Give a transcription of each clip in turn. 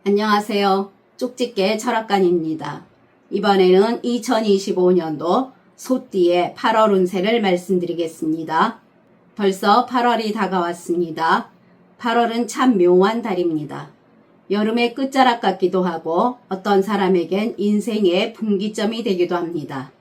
안녕하세요. 쪽집게 철학관입니다. 이번에는 2025년도 소띠의 8월 운세를 말씀드리겠습니다. 벌써 8월이 다가왔습니다. 8월은 참 묘한 달입니다. 여름의 끝자락 같기도 하고 어떤 사람에겐 인생의 분기점이 되기도 합니다.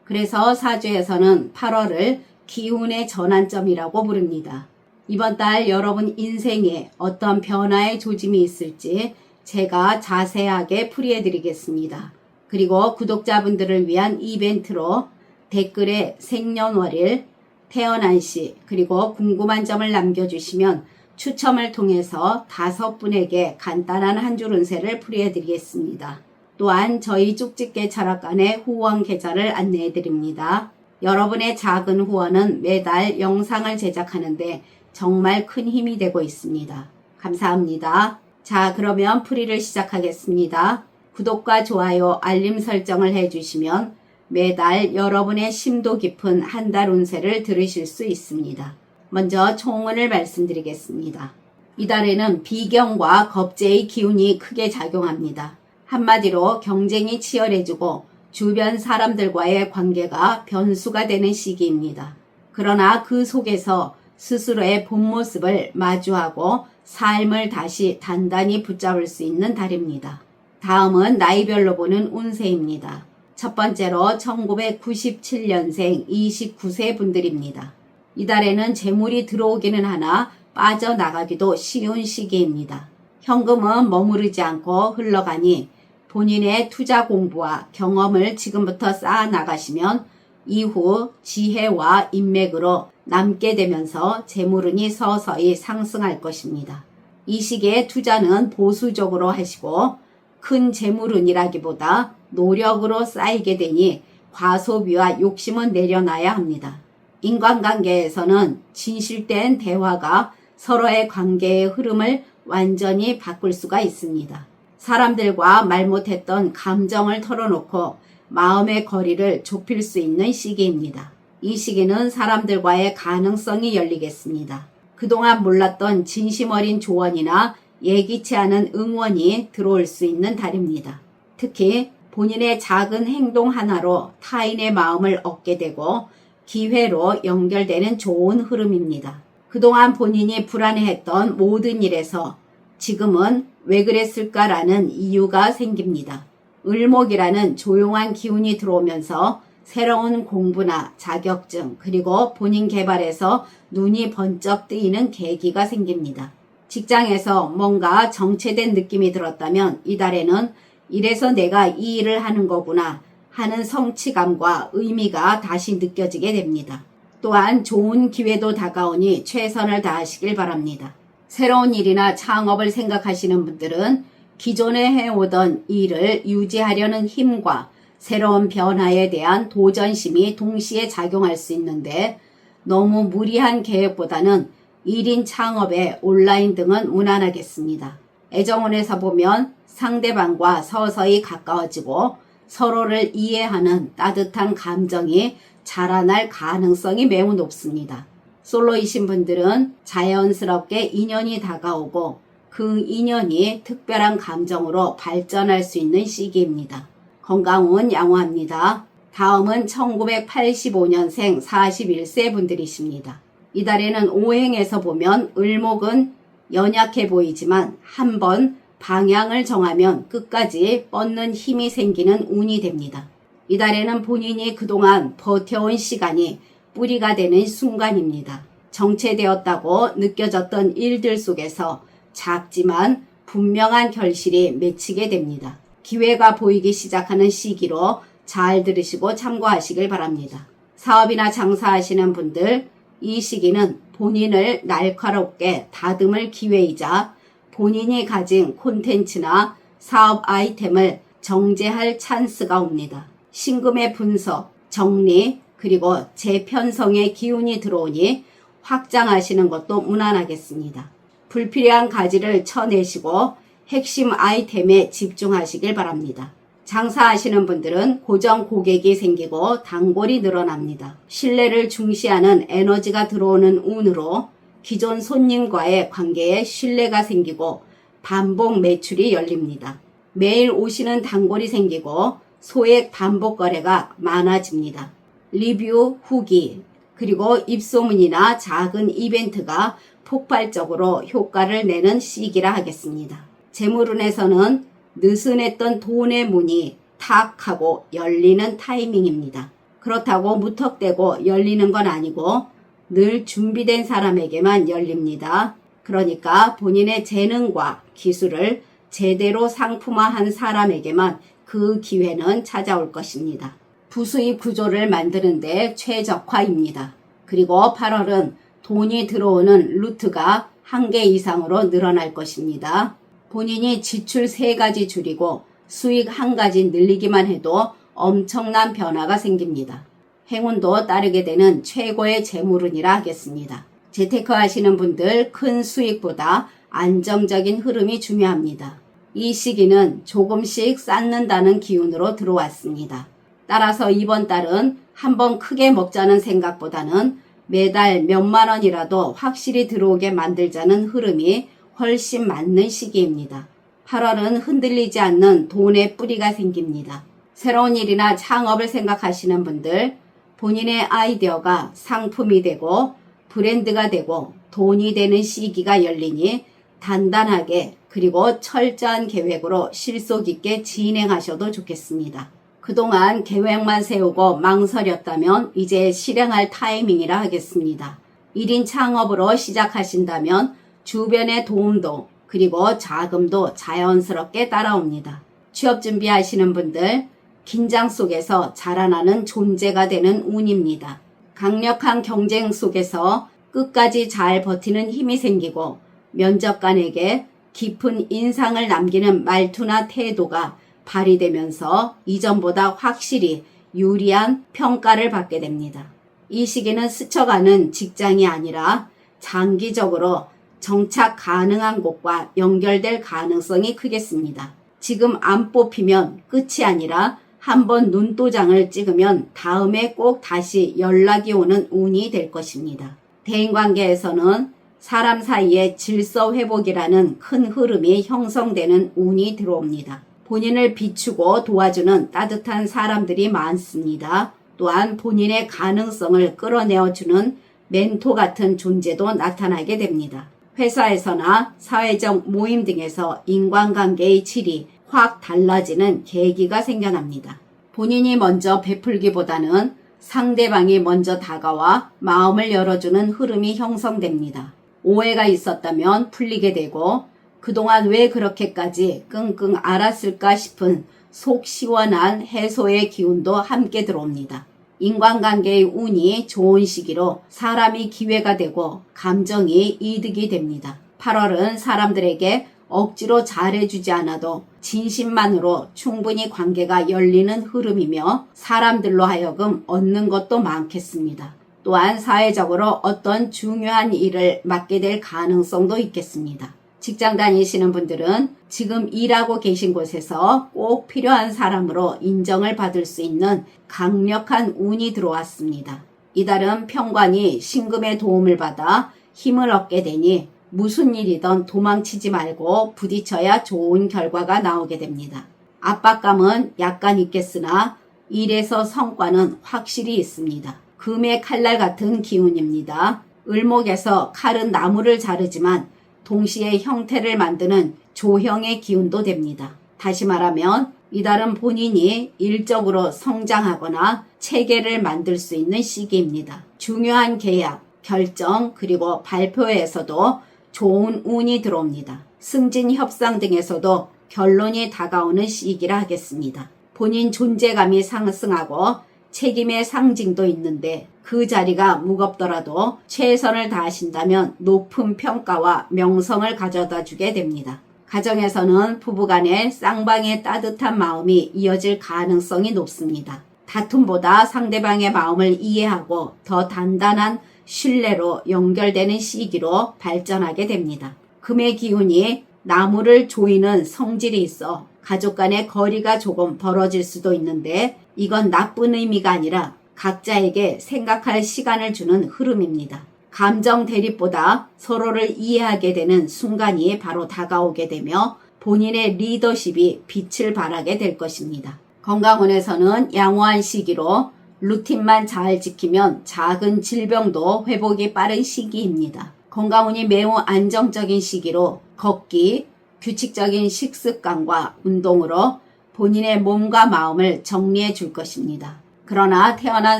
그래서 사주에서는 8월을 기운의 전환점이라고 부릅니다. 이번 달 여러분 인생에 어떤 변화의 조짐이 있을지 제가 자세하게 풀이해 드리겠습니다. 그리고 구독자분들을 위한 이벤트로 댓글에 생년월일, 태어난 시, 그리고 궁금한 점을 남겨주시면 추첨을 통해서 5분에게 간단한 한 줄 운세를 풀이해 드리겠습니다. 또한 저희 쪽집게 철학관의 후원 계좌를 안내해 드립니다. 여러분의 작은 후원은 매달 영상을 제작하는데 정말 큰 힘이 되고 있습니다. 감사합니다. 자, 그러면 풀이를 시작하겠습니다. 구독과 좋아요, 알림 설정을 해주시면 매달 여러분의 심도 깊은 한 달 운세를 들으실 수 있습니다. 먼저 총운을 말씀드리겠습니다. 이달에는 비경과 겁재의 기운이 크게 작용합니다. 한마디로 경쟁이 치열해지고 주변 사람들과의 관계가 변수가 되는 시기입니다. 그러나 그 속에서 스스로의 본 모습을 마주하고 삶을 다시 단단히 붙잡을 수 있는 달입니다. 다음은 나이별로 보는 운세입니다. 첫 번째로 1997년생 29세 분들입니다. 이달에는 재물이 들어오기는 하나 빠져나가기도 쉬운 시기입니다. 현금은 머무르지 않고 흘러가니 본인의 투자 공부와 경험을 지금부터 쌓아 나가시면 이후 지혜와 인맥으로 남게 되면서 재물운이 서서히 상승할 것입니다. 이 시기에 투자는 보수적으로 하시고 큰 재물운이라기보다 노력으로 쌓이게 되니 과소비와 욕심은 내려놔야 합니다. 인간관계에서는 진실된 대화가 서로의 관계의 흐름을 완전히 바꿀 수가 있습니다. 사람들과 말 못했던 감정을 털어놓고 마음의 거리를 좁힐 수 있는 시기입니다. 이 시기는 사람들과의 가능성이 열리겠습니다. 그동안 몰랐던 진심 어린 조언이나 예기치 않은 응원이 들어올 수 있는 달입니다. 특히 본인의 작은 행동 하나로 타인의 마음을 얻게 되고 기회로 연결되는 좋은 흐름입니다. 그동안 본인이 불안해했던 모든 일에서 지금은 왜 그랬을까라는 이유가 생깁니다. 을목이라는 조용한 기운이 들어오면서 새로운 공부나 자격증 그리고 본인 개발에서 눈이 번쩍 뜨이는 계기가 생깁니다. 직장에서 뭔가 정체된 느낌이 들었다면 이달에는 이래서 내가 이 일을 하는 거구나 하는 성취감과 의미가 다시 느껴지게 됩니다. 또한 좋은 기회도 다가오니 최선을 다하시길 바랍니다. 새로운 일이나 창업을 생각하시는 분들은 기존에 해오던 일을 유지하려는 힘과 새로운 변화에 대한 도전심이 동시에 작용할 수 있는데 너무 무리한 계획보다는 1인 창업에 온라인 등은 무난하겠습니다. 애정운에서 보면 상대방과 서서히 가까워지고 서로를 이해하는 따뜻한 감정이 자라날 가능성이 매우 높습니다. 솔로이신 분들은 자연스럽게 인연이 다가오고 그 인연이 특별한 감정으로 발전할 수 있는 시기입니다. 건강운 양호합니다. 다음은 1985년생 41세 분들이십니다. 이달에는 오행에서 보면 을목은 연약해 보이지만 한번 방향을 정하면 끝까지 뻗는 힘이 생기는 운이 됩니다. 이달에는 본인이 그동안 버텨온 시간이 뿌리가 되는 순간입니다. 정체되었다고 느껴졌던 일들 속에서 작지만 분명한 결실이 맺히게 됩니다. 기회가 보이기 시작하는 시기로 잘 들으시고 참고하시길 바랍니다. 사업이나 장사하시는 분들, 이 시기는 본인을 날카롭게 다듬을 기회이자 본인이 가진 콘텐츠나 사업 아이템을 정제할 찬스가 옵니다. 신금의 분석, 정리, 그리고 재편성의 기운이 들어오니 확장하시는 것도 무난하겠습니다. 불필요한 가지를 쳐내시고 핵심 아이템에 집중하시길 바랍니다. 장사하시는 분들은 고정 고객이 생기고 단골이 늘어납니다. 신뢰를 중시하는 에너지가 들어오는 운으로 기존 손님과의 관계에 신뢰가 생기고 반복 매출이 열립니다. 매일 오시는 단골이 생기고 소액 반복 거래가 많아집니다. 리뷰, 후기, 그리고 입소문이나 작은 이벤트가 폭발적으로 효과를 내는 시기라 하겠습니다. 재물운에서는 느슨했던 돈의 문이 탁 하고 열리는 타이밍입니다. 그렇다고 무턱대고 열리는 건 아니고 늘 준비된 사람에게만 열립니다. 그러니까 본인의 재능과 기술을 제대로 상품화한 사람에게만 그 기회는 찾아올 것입니다. 부수입 구조를 만드는데 최적화입니다. 그리고 8월은 돈이 들어오는 루트가 1개 이상으로 늘어날 것입니다. 본인이 지출 3가지 줄이고 수익 1가지 늘리기만 해도 엄청난 변화가 생깁니다. 행운도 따르게 되는 최고의 재물운이라 하겠습니다. 재테크 하시는 분들 큰 수익보다 안정적인 흐름이 중요합니다. 이 시기는 조금씩 쌓는다는 기운으로 들어왔습니다. 따라서 이번 달은 한번 크게 먹자는 생각보다는 매달 몇만 원이라도 확실히 들어오게 만들자는 흐름이 훨씬 맞는 시기입니다. 8월은 흔들리지 않는 돈의 뿌리가 생깁니다. 새로운 일이나 창업을 생각하시는 분들, 본인의 아이디어가 상품이 되고 브랜드가 되고 돈이 되는 시기가 열리니 단단하게 그리고 철저한 계획으로 실속 있게 진행하셔도 좋겠습니다. 그동안 계획만 세우고 망설였다면 이제 실행할 타이밍이라 하겠습니다. 1인 창업으로 시작하신다면 주변의 도움도 그리고 자금도 자연스럽게 따라옵니다. 취업 준비하시는 분들, 긴장 속에서 자라나는 존재가 되는 운입니다. 강력한 경쟁 속에서 끝까지 잘 버티는 힘이 생기고 면접관에게 깊은 인상을 남기는 말투나 태도가 발휘되면서 이전보다 확실히 유리한 평가를 받게 됩니다. 이 시기는 스쳐가는 직장이 아니라 장기적으로 정착 가능한 곳과 연결될 가능성이 크겠습니다. 지금 안 뽑히면 끝이 아니라 한번 눈도장을 찍으면 다음에 꼭 다시 연락이 오는 운이 될 것입니다. 대인관계에서는 사람 사이의 질서 회복이라는 큰 흐름이 형성되는 운이 들어옵니다. 본인을 비추고 도와주는 따뜻한 사람들이 많습니다. 또한 본인의 가능성을 끌어내어주는 멘토 같은 존재도 나타나게 됩니다. 회사에서나 사회적 모임 등에서 인간관계의 질이 확 달라지는 계기가 생겨납니다. 본인이 먼저 베풀기보다는 상대방이 먼저 다가와 마음을 열어주는 흐름이 형성됩니다. 오해가 있었다면 풀리게 되고 그동안 왜 그렇게까지 끙끙 앓았을까 싶은 속 시원한 해소의 기운도 함께 들어옵니다. 인간관계의 운이 좋은 시기로 사람이 기회가 되고 감정이 이득이 됩니다. 8월은 사람들에게 억지로 잘해주지 않아도 진심만으로 충분히 관계가 열리는 흐름이며 사람들로 하여금 얻는 것도 많겠습니다. 또한 사회적으로 어떤 중요한 일을 맡게 될 가능성도 있겠습니다. 직장 다니시는 분들은 지금 일하고 계신 곳에서 꼭 필요한 사람으로 인정을 받을 수 있는 강력한 운이 들어왔습니다. 이달은 평관이 신금의 도움을 받아 힘을 얻게 되니 무슨 일이든 도망치지 말고 부딪혀야 좋은 결과가 나오게 됩니다. 압박감은 약간 있겠으나 일에서 성과는 확실히 있습니다. 금의 칼날 같은 기운입니다. 을목에서 칼은 나무를 자르지만 동시에 형태를 만드는 조형의 기운도 됩니다. 다시 말하면 이달은 본인이 일적으로 성장하거나 체계를 만들 수 있는 시기입니다. 중요한 계약, 결정, 그리고 발표에서도 좋은 운이 들어옵니다. 승진 협상 등에서도 결론이 다가오는 시기라 하겠습니다. 본인 존재감이 상승하고 책임의 상징도 있는데 그 자리가 무겁더라도 최선을 다하신다면 높은 평가와 명성을 가져다 주게 됩니다. 가정에서는 부부간의 쌍방의 따뜻한 마음이 이어질 가능성이 높습니다. 다툼보다 상대방의 마음을 이해하고 더 단단한 신뢰로 연결되는 시기로 발전하게 됩니다. 금의 기운이 나무를 조이는 성질이 있어 가족 간의 거리가 조금 벌어질 수도 있는데 이건 나쁜 의미가 아니라 각자에게 생각할 시간을 주는 흐름입니다. 감정 대립보다 서로를 이해하게 되는 순간이 바로 다가오게 되며 본인의 리더십이 빛을 발하게 될 것입니다. 건강원에서는 양호한 시기로 루틴만 잘 지키면 작은 질병도 회복이 빠른 시기입니다. 건강운이 매우 안정적인 시기로 걷기, 규칙적인 식습관과 운동으로 본인의 몸과 마음을 정리해 줄 것입니다. 그러나 태어난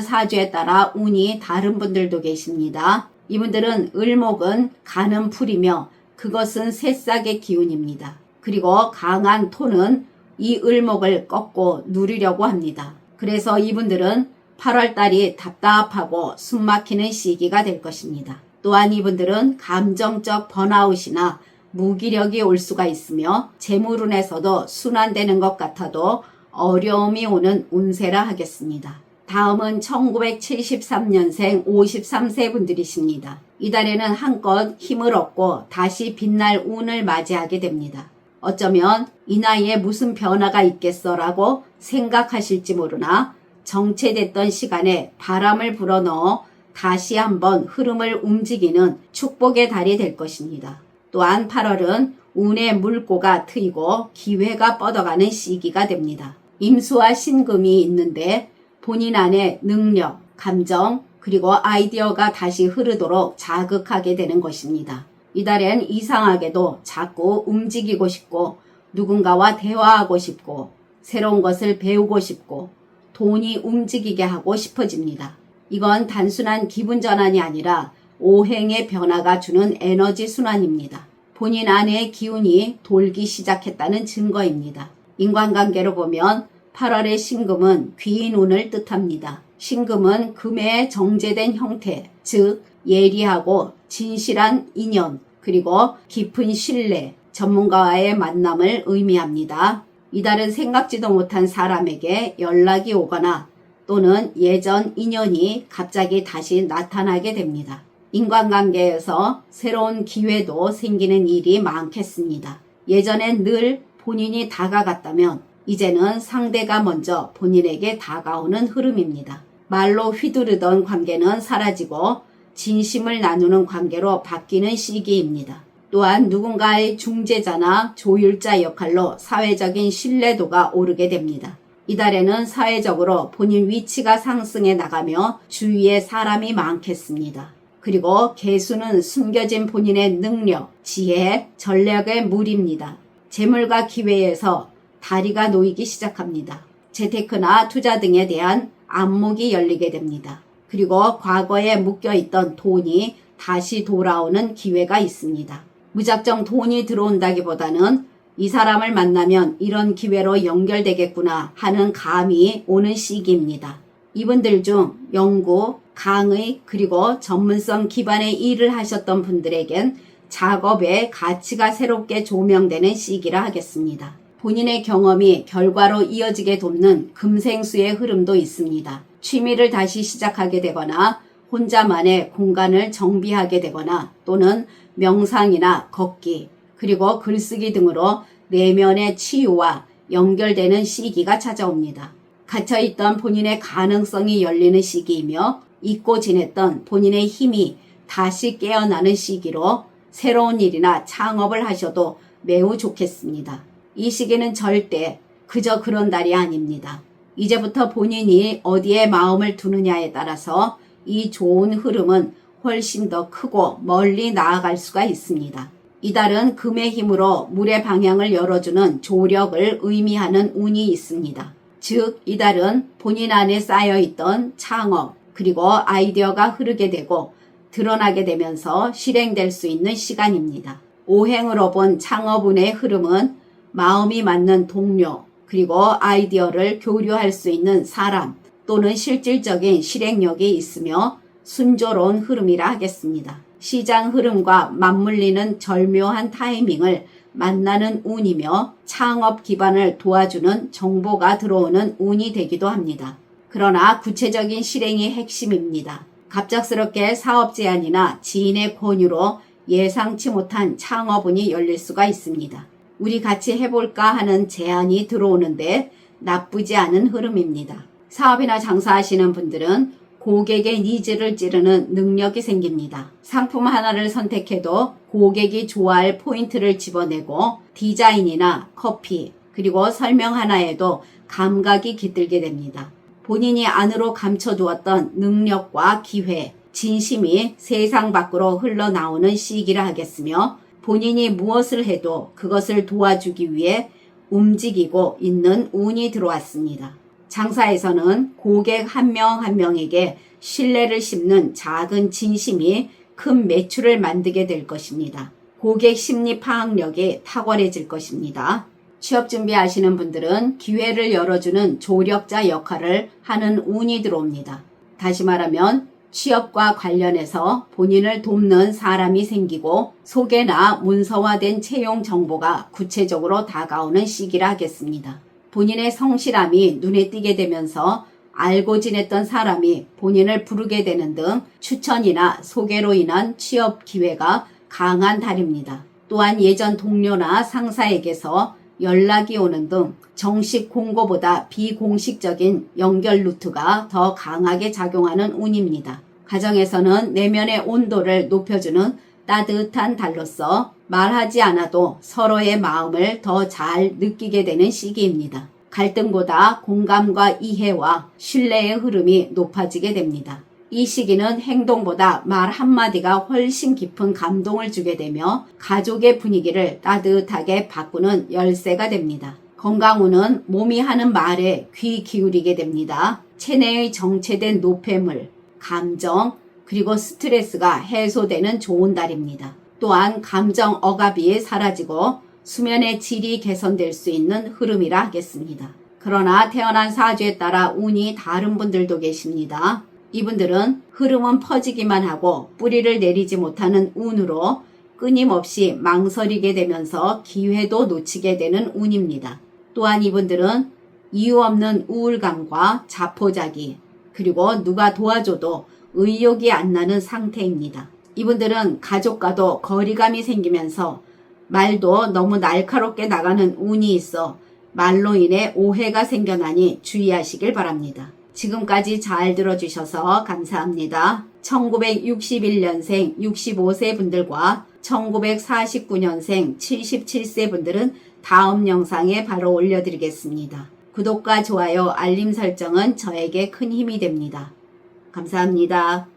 사주에 따라 운이 다른 분들도 계십니다. 이분들은 을목은 가는 풀이며 그것은 새싹의 기운입니다. 그리고 강한 토는 이 을목을 꺾고 누리려고 합니다. 그래서 이분들은 8월달이 답답하고 숨막히는 시기가 될 것입니다. 또한 이분들은 감정적 번아웃이나 무기력이 올 수가 있으며 재물운에서도 순환되는 것 같아도 어려움이 오는 운세라 하겠습니다. 다음은 1973년생 53세 분들이십니다. 이달에는 한껏 힘을 얻고 다시 빛날 운을 맞이하게 됩니다. 어쩌면 이 나이에 무슨 변화가 있겠어라고 생각하실지 모르나 정체됐던 시간에 바람을 불어넣어 다시 한번 흐름을 움직이는 축복의 달이 될 것입니다. 또한 8월은 운의 물꼬가 트이고 기회가 뻗어가는 시기가 됩니다. 임수와 신금이 있는데 본인 안에 능력, 감정, 그리고 아이디어가 다시 흐르도록 자극하게 되는 것입니다. 이달엔 이상하게도 자꾸 움직이고 싶고 누군가와 대화하고 싶고 새로운 것을 배우고 싶고 돈이 움직이게 하고 싶어집니다. 이건 단순한 기분 전환이 아니라 오행의 변화가 주는 에너지 순환입니다. 본인 안의 기운이 돌기 시작했다는 증거입니다. 인간관계로 보면 8월의 신금은 귀인 운을 뜻합니다. 신금은 금의 정제된 형태, 즉 예리하고 진실한 인연, 그리고 깊은 신뢰, 전문가와의 만남을 의미합니다. 이달은 생각지도 못한 사람에게 연락이 오거나 또는 예전 인연이 갑자기 다시 나타나게 됩니다. 인간관계에서 새로운 기회도 생기는 일이 많겠습니다. 예전엔 늘 본인이 다가갔다면 이제는 상대가 먼저 본인에게 다가오는 흐름입니다. 말로 휘두르던 관계는 사라지고 진심을 나누는 관계로 바뀌는 시기입니다. 또한 누군가의 중재자나 조율자 역할로 사회적인 신뢰도가 오르게 됩니다. 이달에는 사회적으로 본인 위치가 상승해 나가며 주위에 사람이 많겠습니다. 그리고 개수는 숨겨진 본인의 능력, 지혜, 전략의 물입니다. 재물과 기회에서 다리가 놓이기 시작합니다. 재테크나 투자 등에 대한 안목이 열리게 됩니다. 그리고 과거에 묶여있던 돈이 다시 돌아오는 기회가 있습니다. 무작정 돈이 들어온다기보다는 이 사람을 만나면 이런 기회로 연결되겠구나 하는 감이 오는 시기입니다. 이분들 중 연구, 강의, 그리고 전문성 기반의 일을 하셨던 분들에겐 작업의 가치가 새롭게 조명되는 시기라 하겠습니다. 본인의 경험이 결과로 이어지게 돕는 금생수의 흐름도 있습니다. 취미를 다시 시작하게 되거나 혼자만의 공간을 정비하게 되거나 또는 명상이나 걷기, 그리고 글쓰기 등으로 내면의 치유와 연결되는 시기가 찾아옵니다. 갇혀있던 본인의 가능성이 열리는 시기이며 잊고 지냈던 본인의 힘이 다시 깨어나는 시기로 새로운 일이나 창업을 하셔도 매우 좋겠습니다. 이 시기는 절대 그저 그런 달이 아닙니다. 이제부터 본인이 어디에 마음을 두느냐에 따라서 이 좋은 흐름은 훨씬 더 크고 멀리 나아갈 수가 있습니다. 이달은 금의 힘으로 물의 방향을 열어주는 조력을 의미하는 운이 있습니다. 즉 이달은 본인 안에 쌓여있던 창업 그리고 아이디어가 흐르게 되고 드러나게 되면서 실행될 수 있는 시간입니다. 오행으로 본 창업운의 흐름은 마음이 맞는 동료 그리고 아이디어를 교류할 수 있는 사람 또는 실질적인 실행력이 있으며 순조로운 흐름이라 하겠습니다. 시장 흐름과 맞물리는 절묘한 타이밍을 만나는 운이며 창업 기반을 도와주는 정보가 들어오는 운이 되기도 합니다. 그러나 구체적인 실행이 핵심입니다. 갑작스럽게 사업 제안이나 지인의 권유로 예상치 못한 창업운이 열릴 수가 있습니다. 우리 같이 해볼까 하는 제안이 들어오는데 나쁘지 않은 흐름입니다. 사업이나 장사하시는 분들은 고객의 니즈를 찌르는 능력이 생깁니다. 상품 하나를 선택해도 고객이 좋아할 포인트를 집어내고 디자인이나 커피, 그리고 설명 하나에도 감각이 깃들게 됩니다. 본인이 안으로 감춰두었던 능력과 기회, 진심이 세상 밖으로 흘러나오는 시기라 하겠으며 본인이 무엇을 해도 그것을 도와주기 위해 움직이고 있는 운이 들어왔습니다. 장사에서는 고객 한 명 한 명에게 신뢰를 심는 작은 진심이 큰 매출을 만들게 될 것입니다. 고객 심리 파악력이 탁월해질 것입니다. 취업 준비하시는 분들은 기회를 열어주는 조력자 역할을 하는 운이 들어옵니다. 다시 말하면 취업과 관련해서 본인을 돕는 사람이 생기고 소개나 문서화된 채용 정보가 구체적으로 다가오는 시기라 하겠습니다. 본인의 성실함이 눈에 띄게 되면서 알고 지냈던 사람이 본인을 부르게 되는 등 추천이나 소개로 인한 취업 기회가 강한 달입니다. 또한 예전 동료나 상사에게서 연락이 오는 등 정식 공고보다 비공식적인 연결 루트가 더 강하게 작용하는 운입니다. 가정에서는 내면의 온도를 높여주는 따뜻한 달로서 말하지 않아도 서로의 마음을 더 잘 느끼게 되는 시기입니다. 갈등보다 공감과 이해와 신뢰의 흐름이 높아지게 됩니다. 이 시기는 행동보다 말 한마디가 훨씬 깊은 감동을 주게 되며 가족의 분위기를 따뜻하게 바꾸는 열쇠가 됩니다. 건강운은 몸이 하는 말에 귀 기울이게 됩니다. 체내의 정체된 노폐물, 감정, 그리고 스트레스가 해소되는 좋은 달입니다. 또한 감정 억압이 사라지고 수면의 질이 개선될 수 있는 흐름이라 하겠습니다. 그러나 태어난 사주에 따라 운이 다른 분들도 계십니다. 이분들은 흐름은 퍼지기만 하고 뿌리를 내리지 못하는 운으로 끊임없이 망설이게 되면서 기회도 놓치게 되는 운입니다. 또한 이분들은 이유 없는 우울감과 자포자기, 그리고 누가 도와줘도 의욕이 안 나는 상태입니다. 이분들은 가족과도 거리감이 생기면서 말도 너무 날카롭게 나가는 운이 있어 말로 인해 오해가 생겨나니 주의하시길 바랍니다. 지금까지 잘 들어주셔서 감사합니다. 1961년생 65세 분들과 1949년생 77세 분들은 다음 영상에 바로 올려드리겠습니다. 구독과 좋아요, 알림 설정은 저에게 큰 힘이 됩니다. 감사합니다.